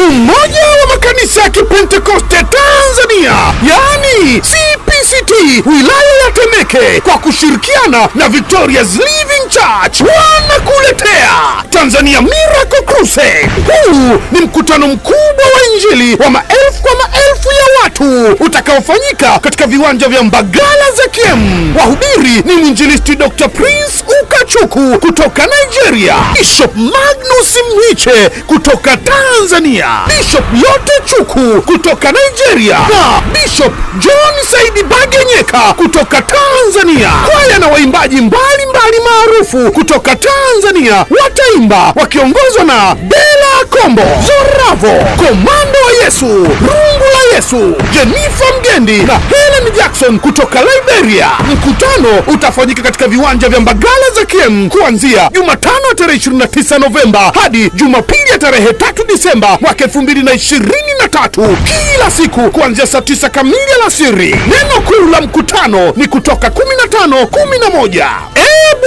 Umoja wa Makanisa ya Kipentekoste Tanzania, yaani CPCT, wilaya ya Temeke kwa kushirikiana na Victoria's Living Church wanakuletea Tanzania Miracle Crusade. Huu ni mkutano mkubwa wa Injili wa maelfu kwa maelfu ya watu utakaofanyika katika viwanja vya Mbagala ZKM. Wahubiri ni mwinjilisti Dr. Prince Ukachuku kutoka Nigeria, Bishop Magnus Mwiche kutoka Tanzania, Bishop Lote Chuku kutoka Nigeria na Bishop John Saidi Bagenyeka kutoka Tanzania. Kwaya na waimbaji mbalimbali maarufu kutoka Tanzania wataimba wakiongozwa na Bella Kombo, Zoravo, Komando wa Yesu, Rungu la Yesu, Jennifer Mgendi na Helen Jackson kutoka Liberia. Mkutano utafanyika katika viwanja vya Mbagala ZKM kuanzia Jumatano tarehe 29 Novemba hadi Jumapili tarehe 3 Disemba mwaka 2023, kila siku kuanzia saa 9 kamili alasiri. Neno kuu la mkutano ni kutoka 15:11.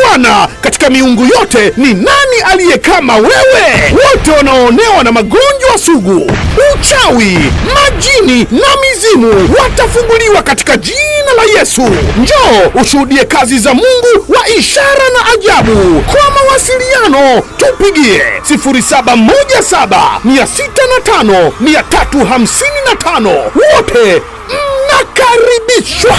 Bwana, katika miungu yote ni nani aliye kama wewe? Wote wanaoonewa na magonjwa sugu, uchawi, majini na mizimu watafunguliwa katika jina la Yesu. Njoo ushuhudie kazi za Mungu wa ishara na ajabu. Kwa mawasiliano tupigie 0717 605 355. Wote mnakaribishwa.